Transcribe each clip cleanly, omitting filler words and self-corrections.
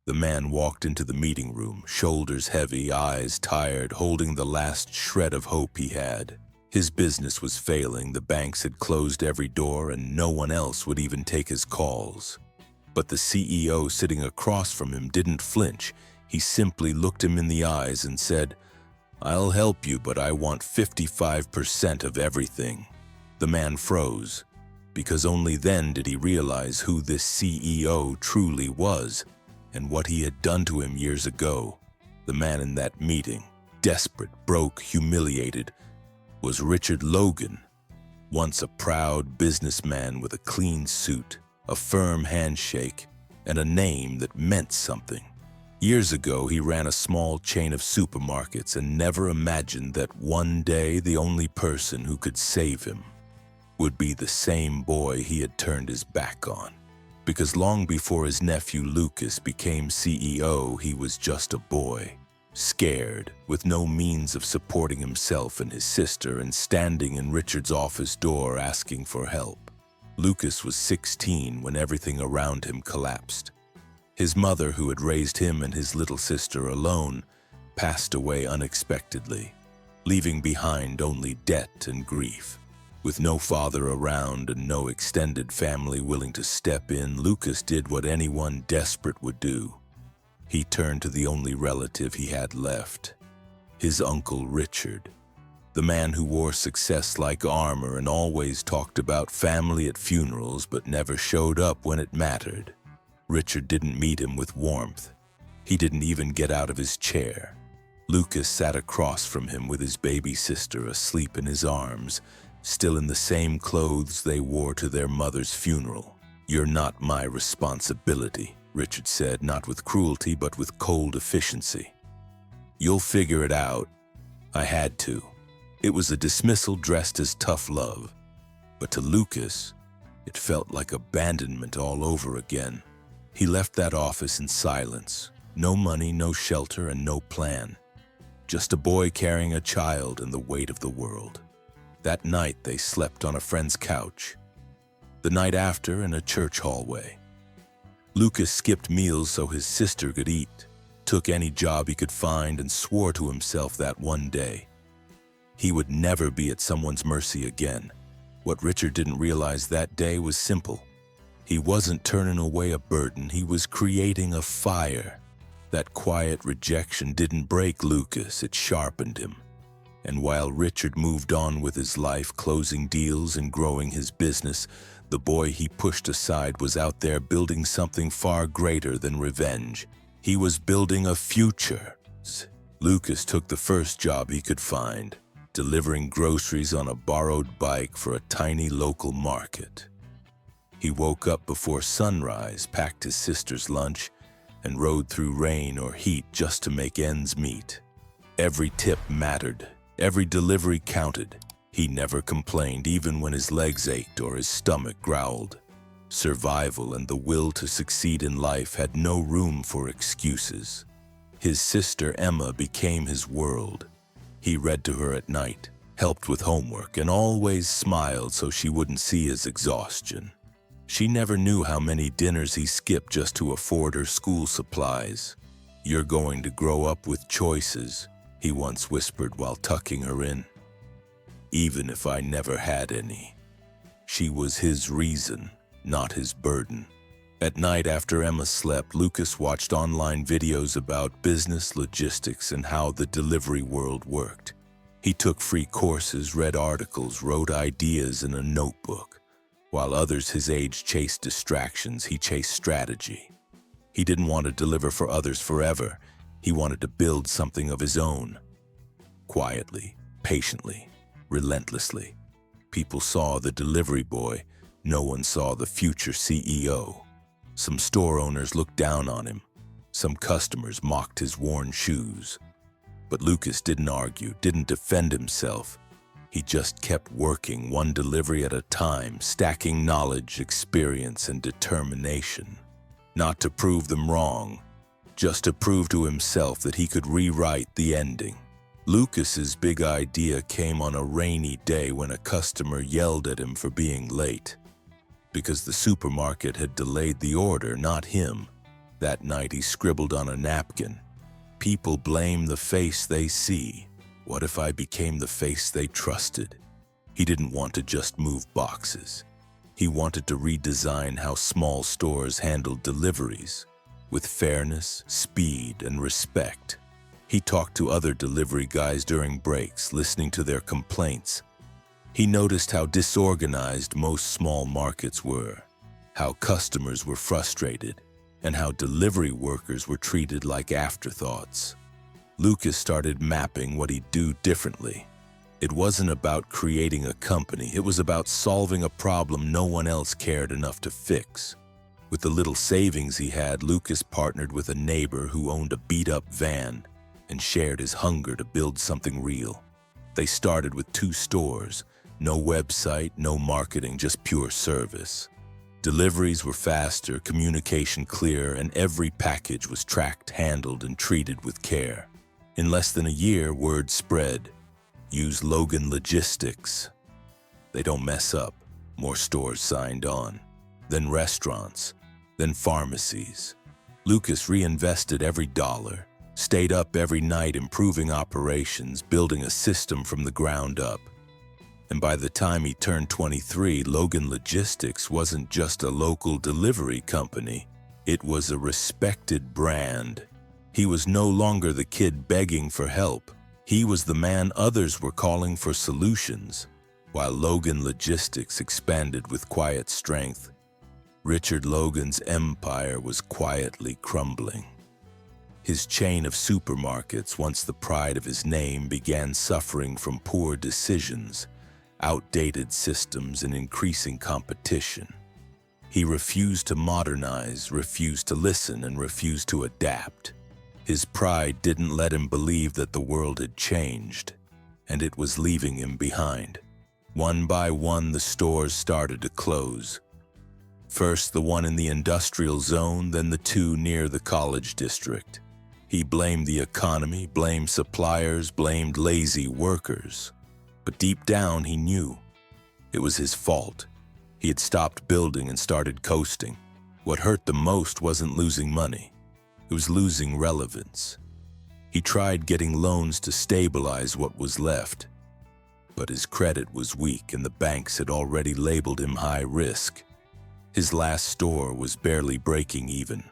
The man walked into the meeting room, shoulders heavy, eyes tired, holding the last shred of hope he had. His business was failing, the banks had closed every door, and no one else would even take his calls. But the CEO sitting across from him didn't flinch. He simply looked him in the eyes and said, "I'll help you, but I want 55% of everything." The man froze, because only then did he realize who this CEO truly was and what he had done to him years ago. The man in that meeting, desperate, broke, humiliated, was Richard Logan, once a proud businessman with a clean suit, a firm handshake, and a name that meant something. Years ago, he ran a small chain of supermarkets and never imagined that one day the only person who could save him would be the same boy he had turned his back on. Because long before his nephew Lucas became CEO, he was just a boy, scared, with no means of supporting himself and his sister, and standing in Richard's office door asking for help. Lucas was 16 when everything around him collapsed. His mother, who had raised him and his little sister alone, passed away unexpectedly, leaving behind only debt and grief. With no father around and no extended family willing to step in, Lucas did what anyone desperate would do. He turned to the only relative he had left, his uncle Richard, the man who wore success like armor and always talked about family at funerals but never showed up when it mattered. Richard didn't meet him with warmth. He didn't even get out of his chair. Lucas sat across from him with his baby sister asleep in his arms, still in the same clothes they wore to their mother's funeral. "You're not my responsibility," Richard said, not with cruelty but with cold efficiency. "You'll figure it out." I had to. It was a dismissal dressed as tough love. But to Lucas, it felt like abandonment all over again. He left that office in silence. No money, no shelter, and no plan. Just a boy carrying a child and the weight of the world. That night, they slept on a friend's couch. The night after, in a church hallway. Lucas skipped meals so his sister could eat, took any job he could find, and swore to himself that one day he would never be at someone's mercy again. What Richard didn't realize that day was simple. He wasn't turning away a burden, he was creating a fire. That quiet rejection didn't break Lucas, it sharpened him. And while Richard moved on with his life, closing deals and growing his business, the boy he pushed aside was out there building something far greater than revenge. He was building a future. Lucas took the first job he could find, delivering groceries on a borrowed bike for a tiny local market. He woke up before sunrise, packed his sister's lunch, and rode through rain or heat just to make ends meet. Every tip mattered. Every delivery counted. He never complained, even when his legs ached or his stomach growled. Survival and the will to succeed in life had no room for excuses. His sister Emma became his world. He read to her at night, helped with homework, and always smiled so she wouldn't see his exhaustion. She never knew how many dinners he skipped just to afford her school supplies. "You're going to grow up with choices," he once whispered while tucking her in. Even if I never had any. She was his reason, not his burden. At night after Emma slept, Lucas watched online videos about business, logistics, and how the delivery world worked. He took free courses, read articles, wrote ideas in a notebook. While others his age chased distractions, he chased strategy. He didn't want to deliver for others forever. He wanted to build something of his own. Quietly, patiently, relentlessly. People saw the delivery boy. No one saw the future CEO. Some store owners looked down on him. Some customers mocked his worn shoes. But Lucas didn't argue, didn't defend himself. He just kept working, one delivery at a time, stacking knowledge, experience, and determination. Not to prove them wrong, just to prove to himself that he could rewrite the ending. Lucas's big idea came on a rainy day when a customer yelled at him for being late. Because the supermarket had delayed the order, not him. That night he scribbled on a napkin, "People blame the face they see. What if I became the face they trusted?" He didn't want to just move boxes. He wanted to redesign how small stores handled deliveries, with fairness, speed, and respect. He talked to other delivery guys during breaks, listening to their complaints. He noticed how disorganized most small markets were, how customers were frustrated, and how delivery workers were treated like afterthoughts. Lucas started mapping what he'd do differently. It wasn't about creating a company, it was about solving a problem no one else cared enough to fix. With the little savings he had, Lucas partnered with a neighbor who owned a beat-up van and shared his hunger to build something real. They started with 2 stores, no website, no marketing, just pure service. Deliveries were faster, communication clear, and every package was tracked, handled, and treated with care. In less than a year, word spread. Use Logan Logistics. They don't mess up. More stores signed on. Then restaurants. Then pharmacies. Lucas reinvested every dollar, stayed up every night improving operations, building a system from the ground up. And by the time he turned 23, Logan Logistics wasn't just a local delivery company. It was a respected brand. He was no longer the kid begging for help. He was the man others were calling for solutions. While Logan Logistics expanded with quiet strength, Richard Logan's empire was quietly crumbling. His chain of supermarkets, once the pride of his name, began suffering from poor decisions, outdated systems, and increasing competition. He refused to modernize, refused to listen, and refused to adapt. His pride didn't let him believe that the world had changed, and it was leaving him behind. One by one, the stores started to close. First the one in the industrial zone, then the 2 near the college district. He blamed the economy, blamed suppliers, blamed lazy workers. But deep down, he knew it was his fault. He had stopped building and started coasting. What hurt the most wasn't losing money. It was losing relevance. He tried getting loans to stabilize what was left. But his credit was weak and the banks had already labeled him high risk. His last store was barely breaking even.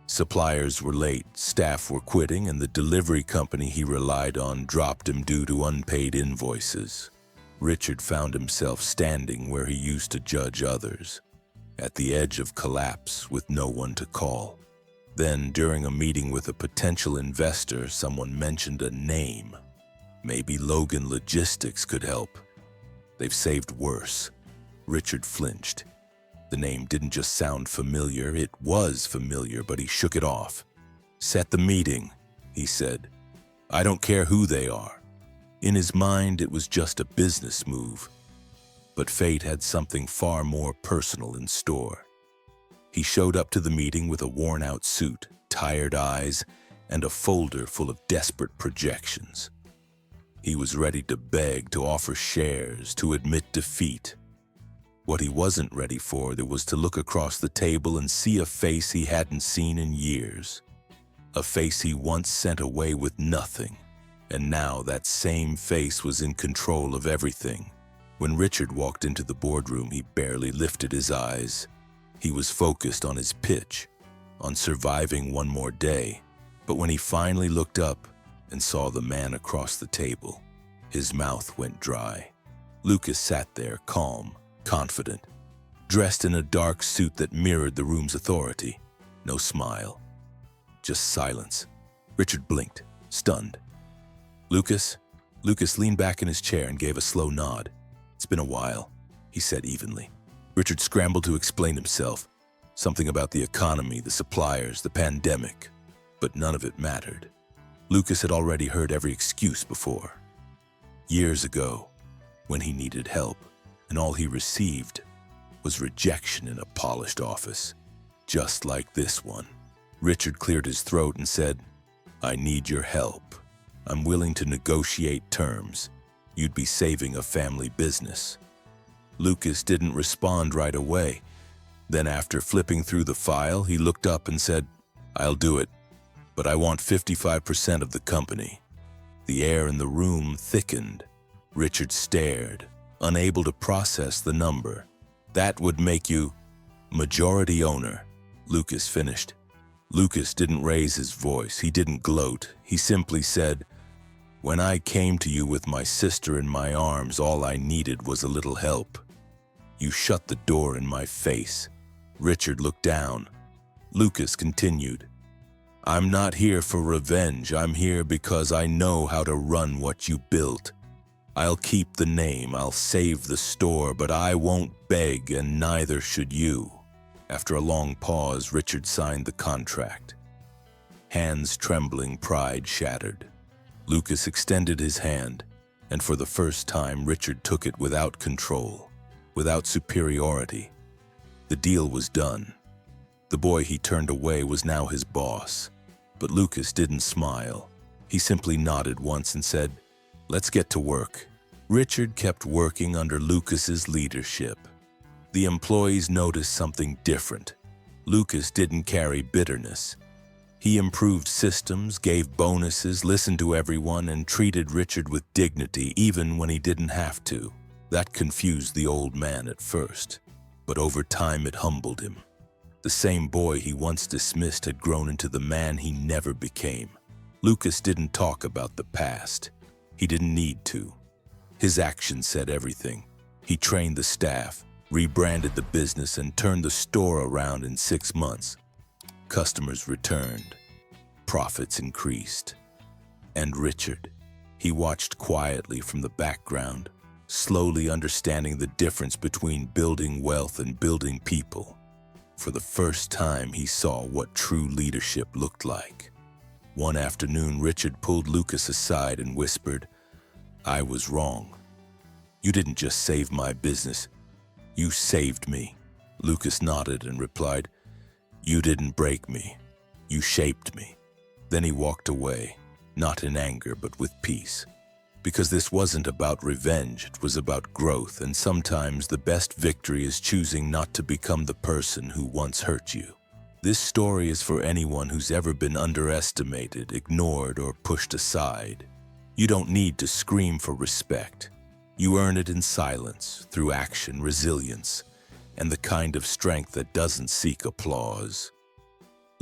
Suppliers were late, staff were quitting, and the delivery company he relied on dropped him due to unpaid invoices. Richard found himself standing where he used to judge others, at the edge of collapse with no one to call. Then, during a meeting with a potential investor, someone mentioned a name. Maybe Logan Logistics could help. They've saved worse. Richard flinched. The name didn't just sound familiar, it was familiar, but he shook it off. "Set the meeting," he said. "I don't care who they are." In his mind, it was just a business move. But fate had something far more personal in store. He showed up to the meeting with a worn-out suit, tired eyes, and a folder full of desperate projections. He was ready to beg, to offer shares, to admit defeat. What he wasn't ready for was to look across the table and see a face he hadn't seen in years. A face he once sent away with nothing, and now that same face was in control of everything. When Richard walked into the boardroom, he barely lifted his eyes. He was focused on his pitch, on surviving one more day. But when he finally looked up and saw the man across the table, his mouth went dry. Lucas sat there, calm, confident, dressed in a dark suit that mirrored the room's authority. No smile, just silence. Richard blinked, stunned. "Lucas?" Lucas leaned back in his chair and gave a slow nod. "It's been a while," he said evenly. Richard scrambled to explain himself. Something about the economy, the suppliers, the pandemic. But none of it mattered. Lucas had already heard every excuse before. Years ago, when he needed help, and all he received was rejection in a polished office, just like this one. Richard cleared his throat and said, "I need your help. I'm willing to negotiate terms. You'd be saving a family business." Lucas didn't respond right away. Then after flipping through the file, he looked up and said, I'll do it, but I want 55% of the company. The air in the room thickened. Richard stared, unable to process the number. That would make you majority owner, Lucas finished. Lucas didn't raise his voice. He didn't gloat. He simply said, "When I came to you with my sister in my arms, all I needed was a little help. You shut the door in my face." Richard looked down. Lucas continued, "I'm not here for revenge. I'm here because I know how to run what you built. I'll keep the name, I'll save the store, but I won't beg, and neither should you." After a long pause, Richard signed the contract. Hands trembling, pride shattered. Lucas extended his hand, and for the first time, Richard took it without control, without superiority. The deal was done. The boy he turned away was now his boss. But Lucas didn't smile. He simply nodded once and said, "Let's get to work." Richard kept working under Lucas's leadership. The employees noticed something different. Lucas didn't carry bitterness. He improved systems, gave bonuses, listened to everyone, and treated Richard with dignity even when he didn't have to. That confused the old man at first, but over time it humbled him. The same boy he once dismissed had grown into the man he never became. Lucas didn't talk about the past. He didn't need to. His actions said everything. He trained the staff, rebranded the business, and turned the store around in 6 months. Customers returned. Profits increased. And Richard, he watched quietly from the background, slowly understanding the difference between building wealth and building people. For the first time, he saw what true leadership looked like. One afternoon, Richard pulled Lucas aside and whispered, "I was wrong. You didn't just save my business. You saved me." Lucas nodded and replied, "You didn't break me. You shaped me." Then he walked away, not in anger, but with peace. Because this wasn't about revenge, it was about growth, and sometimes the best victory is choosing not to become the person who once hurt you. This story is for anyone who's ever been underestimated, ignored, or pushed aside. You don't need to scream for respect. You earn it in silence, through action, resilience, and the kind of strength that doesn't seek applause.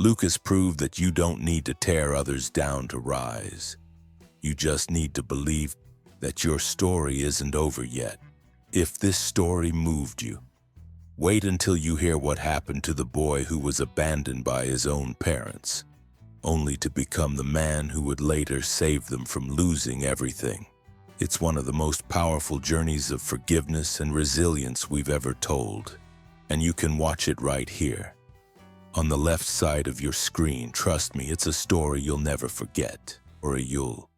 Lucas proved that you don't need to tear others down to rise. You just need to believe that your story isn't over yet. If this story moved you, wait until you hear what happened to the boy who was abandoned by his own parents, only to become the man who would later save them from losing everything. It's one of the most powerful journeys of forgiveness and resilience we've ever told, and you can watch it right here. On the left side of your screen, trust me, it's a story you'll never forget, or you'll